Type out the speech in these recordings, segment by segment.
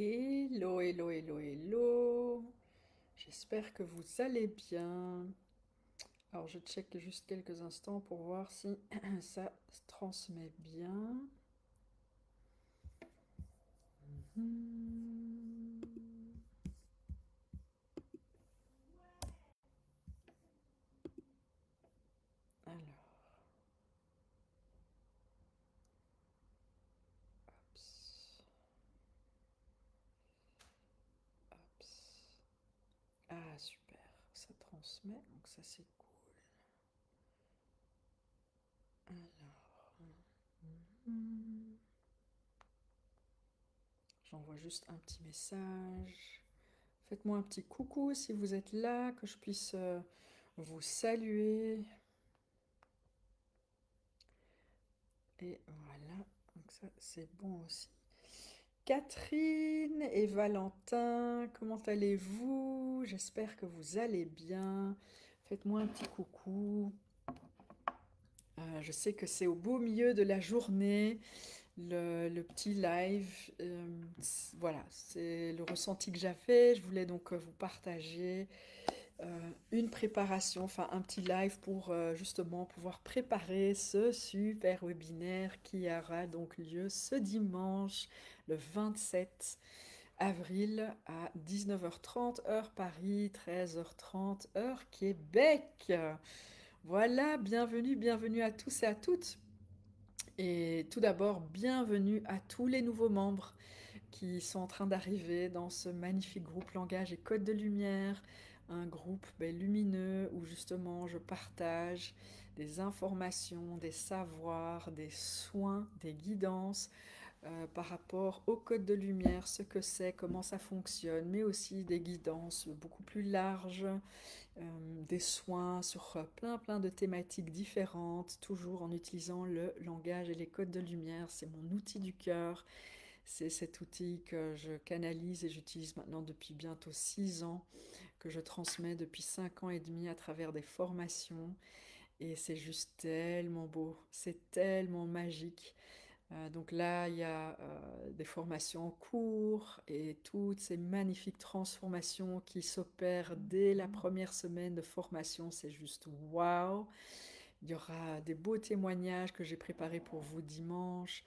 Hello, hello, hello, hello. J'espère que vous allez bien. Alors, je check juste quelques instants pour voir si ça se transmet bien. Hmm. Alors, hops, hops. Ah, super. Ça transmet, donc ça c'est cool. Alors, hmm. J'envoie juste un petit message. Faites-moi un petit coucou si vous êtes là, que je puisse vous saluer. Et voilà, donc ça c'est bon aussi. Catherine et Valentin, comment allez-vous? J'espère que vous allez bien. Faites-moi un petit coucou. Je sais que c'est au beau milieu de la journée, le petit live. Voilà, c'est le ressenti que j'avais. Je voulais donc vous partager une préparation, enfin un petit live pour justement pouvoir préparer ce super webinaire qui aura donc lieu ce dimanche, le 27 avril à 19h30 heure Paris, 13h30 heure Québec. Voilà, bienvenue, bienvenue à tous et à toutes. Et tout d'abord, bienvenue à tous les nouveaux membres qui sont en train d'arriver dans ce magnifique groupe Langage et Code de Lumière, un groupe lumineux où justement je partage des informations, des savoirs, des soins, des guidances par rapport au code de lumière, ce que c'est, comment ça fonctionne, mais aussi des guidances beaucoup plus larges, des soins sur plein de thématiques différentes, toujours en utilisant le langage et les codes de lumière. C'est mon outil du cœur. C'est cet outil que je canalise et j'utilise maintenant depuis bientôt 6 ans, que je transmets depuis 5 ans et demi à travers des formations. Et c'est juste tellement beau, c'est tellement magique. Donc là, il y a des formations en cours et toutes ces magnifiques transformations qui s'opèrent dès la première semaine de formation. C'est juste waouh! Il y aura des beaux témoignages que j'ai préparés pour vous dimanche.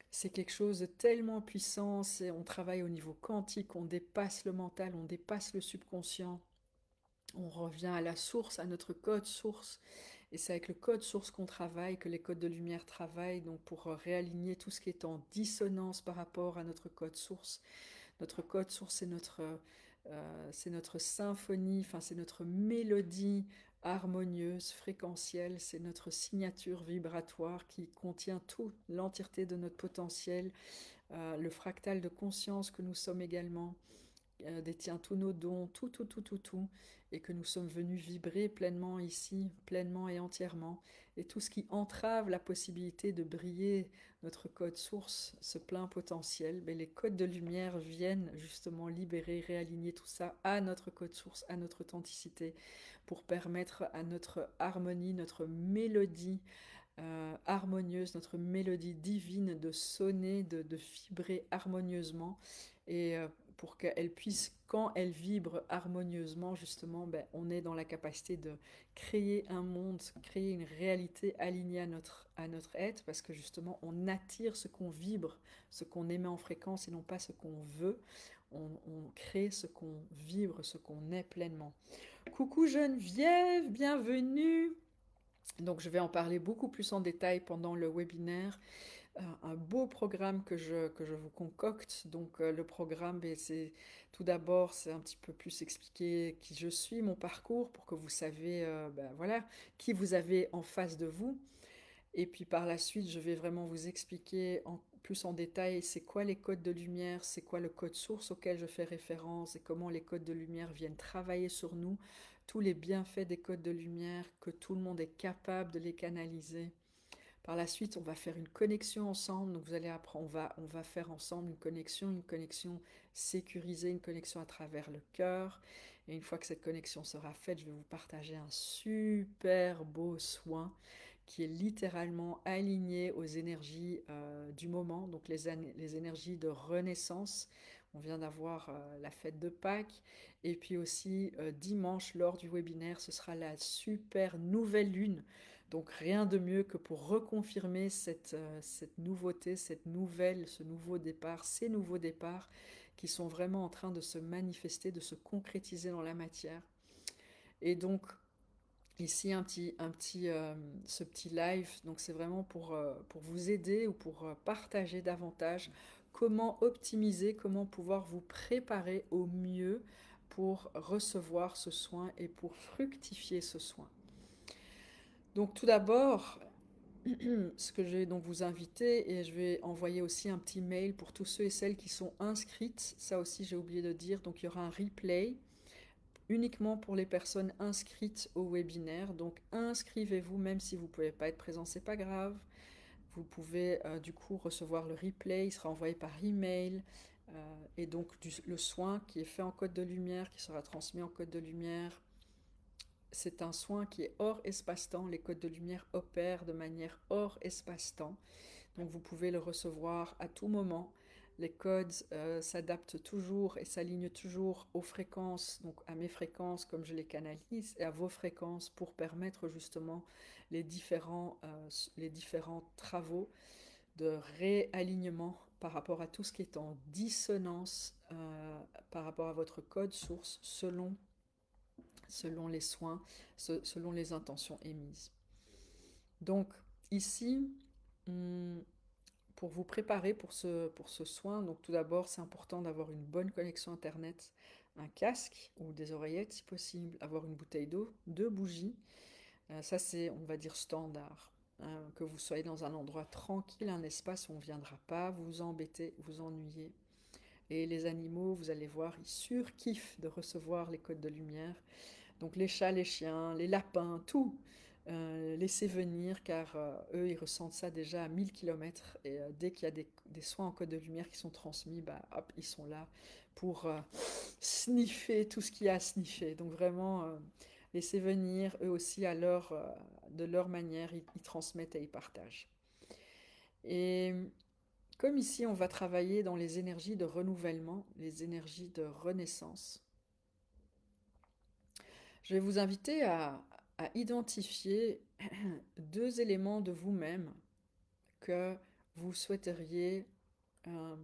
C'est quelque chose de tellement puissant. On travaille au niveau quantique, on dépasse le mental, on dépasse le subconscient. On revient à la source, à notre code source. Et c'est avec le code source qu'on travaille, que les codes de lumière travaillent, donc pour réaligner tout ce qui est en dissonance par rapport à notre code source. Notre code source, c'est notre symphonie, enfin c'est notre mélodie harmonieuse, fréquentielle, c'est notre signature vibratoire qui contient toute l'entièreté de notre potentiel, le fractal de conscience que nous sommes également, détient tous nos dons, tout, et que nous sommes venus vibrer pleinement ici, pleinement et entièrement. Et tout ce qui entrave la possibilité de briller notre code source, ce plein potentiel, mais les codes de lumière viennent justement libérer, réaligner tout ça à notre code source, à notre authenticité, pour permettre à notre harmonie, notre mélodie harmonieuse, notre mélodie divine de sonner, de vibrer harmonieusement et pour qu'elle puisse, quand elle vibre harmonieusement, justement, on est dans la capacité de créer un monde, créer une réalité alignée à notre être, parce que justement, on attire ce qu'on vibre, ce qu'on émet en fréquence et non pas ce qu'on veut. On crée ce qu'on vibre, ce qu'on est pleinement. Coucou Geneviève, bienvenue. Donc je vais en parler beaucoup plus en détail pendant le webinaire. Un beau programme que je vous concocte. Donc le programme, c'est tout d'abord, c'est un petit peu plus expliquer qui je suis, mon parcours, pour que vous savez voilà, qui vous avez en face de vous. Et puis par la suite, je vais vraiment vous expliquer plus en détail c'est quoi les codes de lumière, c'est quoi le code source auquel je fais référence et comment les codes de lumière viennent travailler sur nous, tous les bienfaits des codes de lumière, que tout le monde est capable de les canaliser. Par la suite, on va faire une connexion ensemble. Donc vous allez apprendre, on va faire ensemble une connexion sécurisée, une connexion à travers le cœur. Et une fois que cette connexion sera faite, je vais vous partager un super beau soin qui est littéralement aligné aux énergies du moment, donc les énergies de renaissance. On vient d'avoir la fête de Pâques. Et puis aussi, dimanche, lors du webinaire, ce sera la super nouvelle lune. Donc rien de mieux que pour reconfirmer cette nouveauté, cette nouvelle, ce nouveau départ, ces nouveaux départs qui sont vraiment en train de se manifester, de se concrétiser dans la matière. Et donc, ici, ce petit live, donc c'est vraiment pour vous aider ou pour partager davantage comment optimiser, comment pouvoir vous préparer au mieux pour recevoir ce soin et pour fructifier ce soin. Donc tout d'abord, ce que je vais donc vous inviter, et je vais envoyer aussi un petit mail pour tous ceux et celles qui sont inscrites, ça aussi j'ai oublié de dire, donc il y aura un replay uniquement pour les personnes inscrites au webinaire. Donc inscrivez-vous, même si vous ne pouvez pas être présent, c'est pas grave. Vous pouvez du coup recevoir le replay, il sera envoyé par email. Et donc le soin qui est fait en code de lumière, qui sera transmis en code de lumière, c'est un soin qui est hors espace-temps. Les codes de lumière opèrent de manière hors espace-temps. Donc vous pouvez le recevoir à tout moment. Les codes s'adaptent toujours et s'alignent toujours aux fréquences, donc à mes fréquences comme je les canalise, et à vos fréquences pour permettre justement les différents travaux de réalignement par rapport à tout ce qui est en dissonance par rapport à votre code source selon les soins, selon les intentions émises. Donc ici, pour vous préparer pour ce soin, donc tout d'abord c'est important d'avoir une bonne connexion internet, un casque ou des oreillettes si possible, avoir une bouteille d'eau, 2 bougies, ça c'est on va dire standard. Que vous soyez dans un endroit tranquille, un espace où on ne viendra pas vous embêter, vous ennuyer. Et les animaux, vous allez voir, ils surkiffent de recevoir les codes de lumière. Donc les chats, les chiens, les lapins, tout, laissez venir car eux ils ressentent ça déjà à 1000 km et dès qu'il y a des soins en code de lumière qui sont transmis, bah hop, ils sont là pour sniffer tout ce qu'il y a à sniffer. Donc vraiment, laissez venir, eux aussi de leur manière, ils transmettent et ils partagent. Et comme ici on va travailler dans les énergies de renouvellement, les énergies de renaissance, je vais vous inviter à identifier 2 éléments de vous-même que vous souhaiteriez, euh,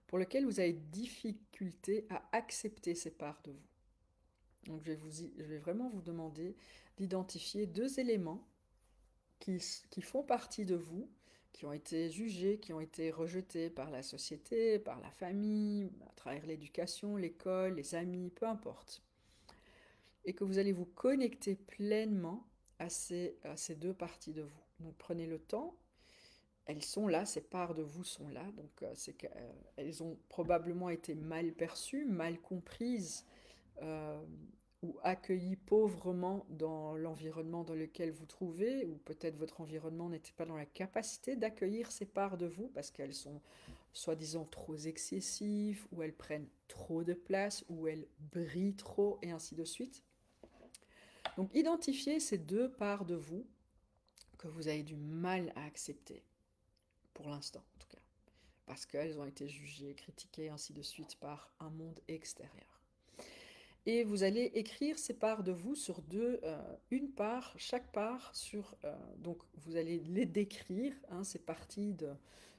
pour lesquels vous avez difficulté à accepter ces parts de vous. Donc je vais vraiment vous demander d'identifier 2 éléments qui font partie de vous, qui ont été jugés, qui ont été rejetés par la société, par la famille, à travers l'éducation, l'école, les amis, peu importe. Et que vous allez vous connecter pleinement à ces 2 parties de vous. Donc prenez le temps, elles sont là, ces parts de vous sont là, donc c'est qu'elles ont probablement été mal perçues, mal comprises, euh, ou accueillies pauvrement dans l'environnement dans lequel vous trouvez, ou peut-être votre environnement n'était pas dans la capacité d'accueillir ces parts de vous, parce qu'elles sont soi-disant trop excessives, ou elles prennent trop de place, ou elles brillent trop, et ainsi de suite. Donc identifiez ces 2 parts de vous que vous avez du mal à accepter, pour l'instant en tout cas, parce qu'elles ont été jugées, critiquées, ainsi de suite par un monde extérieur. Et vous allez écrire ces parts de vous sur une part, chaque part donc vous allez les décrire, ces parties de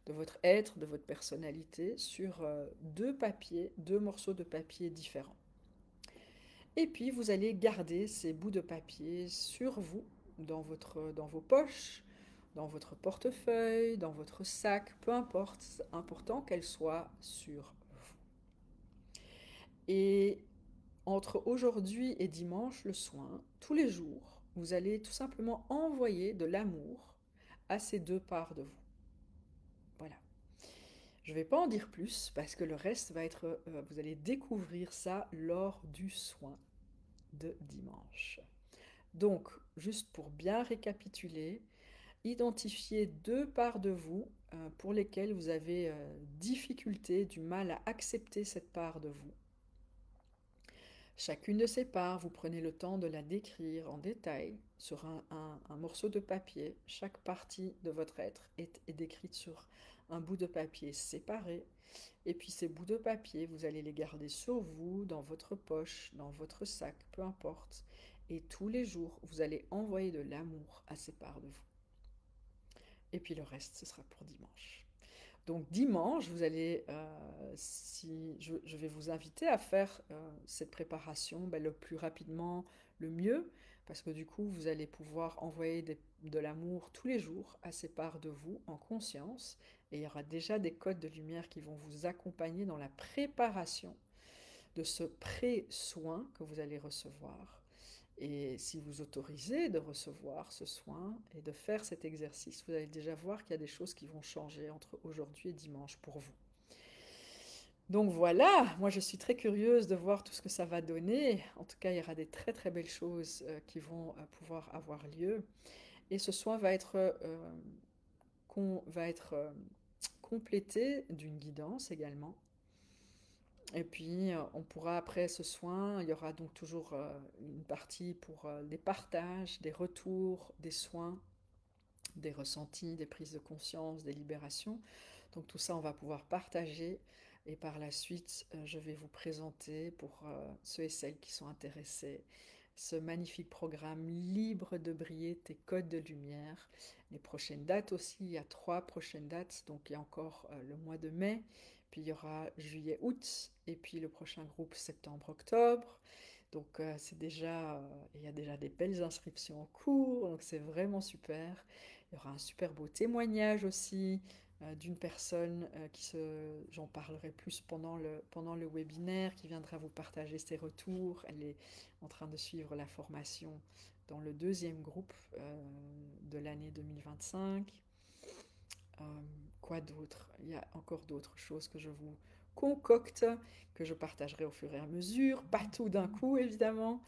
votre être, de votre personnalité, sur 2 morceaux de papier différents. Et puis vous allez garder ces bouts de papier sur vous, dans vos poches, dans votre portefeuille, dans votre sac, peu importe, c'est important qu'elles soient sur vous. Et entre aujourd'hui et dimanche, le soin, tous les jours, vous allez tout simplement envoyer de l'amour à ces 2 parts de vous. Voilà. Je ne vais pas en dire plus parce que le reste va être, vous allez découvrir ça lors du soin de dimanche. Donc, juste pour bien récapituler, identifiez 2 parts de vous pour lesquelles vous avez difficulté, du mal à accepter cette part de vous. Chacune de ces parts, vous prenez le temps de la décrire en détail sur un morceau de papier. Chaque partie de votre être est décrite sur un bout de papier séparé. Et puis ces bouts de papier, vous allez les garder sur vous, dans votre poche, dans votre sac, peu importe. Et tous les jours, vous allez envoyer de l'amour à ces parts de vous. Et puis le reste, ce sera pour dimanche. Donc dimanche, vous allez, si je vais vous inviter à faire cette préparation le plus rapidement, le mieux, parce que du coup, vous allez pouvoir envoyer de l'amour tous les jours à ces parts de vous en conscience, et il y aura déjà des codes de lumière qui vont vous accompagner dans la préparation de ce pré-soin que vous allez recevoir. Et si vous autorisez de recevoir ce soin et de faire cet exercice, vous allez déjà voir qu'il y a des choses qui vont changer entre aujourd'hui et dimanche pour vous. Donc voilà, moi je suis très curieuse de voir tout ce que ça va donner. En tout cas, il y aura des très très belles choses qui vont pouvoir avoir lieu. Et ce soin va être, complété d'une guidance également. Et puis, on pourra après ce soin, il y aura donc toujours une partie pour des partages, des retours, des soins, des ressentis, des prises de conscience, des libérations. Donc tout ça, on va pouvoir partager. Et par la suite, je vais vous présenter pour ceux et celles qui sont intéressés ce magnifique programme libre de briller tes codes de lumière. Les prochaines dates aussi, il y a 3 prochaines dates, donc il y a encore le mois de mai, puis il y aura juillet, août, et puis le prochain groupe septembre, octobre. Donc c'est déjà, il y a déjà des belles inscriptions en cours, donc c'est vraiment super. Il y aura un super beau témoignage aussi d'une personne j'en parlerai plus pendant le webinaire, qui viendra vous partager ses retours. Elle est en train de suivre la formation dans le 2e groupe de l'année 2025. Euh, quoi d'autre? Il y a encore d'autres choses que je vous concocte, que je partagerai au fur et à mesure, pas tout d'un coup évidemment.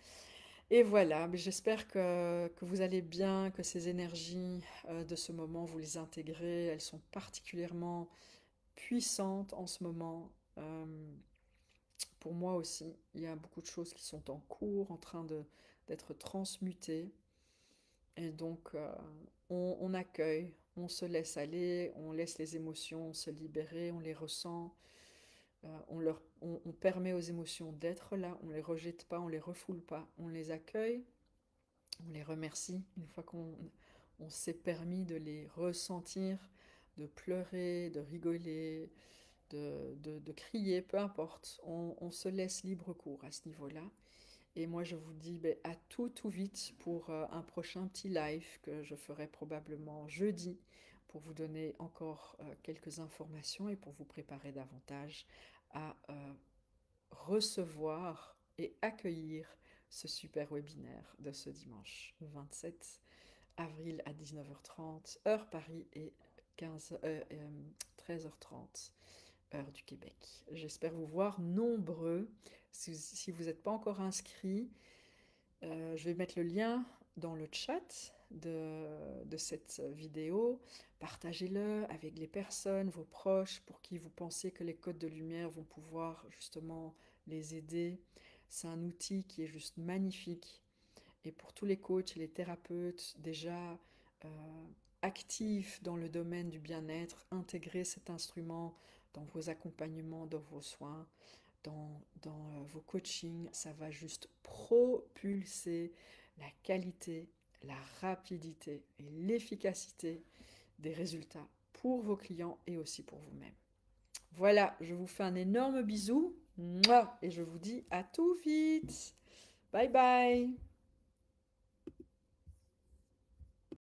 Et voilà, mais j'espère que vous allez bien, que ces énergies de ce moment, vous les intégrez. Elles sont particulièrement puissantes en ce moment. Pour moi aussi, il y a beaucoup de choses qui sont en cours, en train d'être transmutées. Et donc, on accueille, on se laisse aller, on laisse les émotions se libérer, on les ressent. On permet aux émotions d'être là, on ne les rejette pas, on ne les refoule pas, on les accueille, on les remercie une fois qu'on s'est permis de les ressentir, de pleurer, de rigoler, de crier, peu importe. On se laisse libre cours à ce niveau-là. Et moi, je vous dis à tout vite pour un prochain petit live que je ferai probablement jeudi pour vous donner encore quelques informations et pour vous préparer davantage à recevoir et accueillir ce super webinaire de ce dimanche 27 avril à 19h30, heure Paris, et 13h30, heure du Québec. J'espère vous voir nombreux. Si vous n'êtes pas encore inscrit, je vais mettre le lien dans le chat de cette vidéo. Partagez-le avec les personnes, vos proches, pour qui vous pensez que les codes de lumière vont pouvoir justement les aider. C'est un outil qui est juste magnifique. Et pour tous les coachs et les thérapeutes déjà actifs dans le domaine du bien-être, intégrez cet instrument dans vos accompagnements, dans vos soins, dans vos coachings. Ça va juste propulser la qualité, la rapidité et l'efficacité des résultats pour vos clients et aussi pour vous-même. Voilà, je vous fais un énorme bisou et je vous dis à tout vite. Bye bye.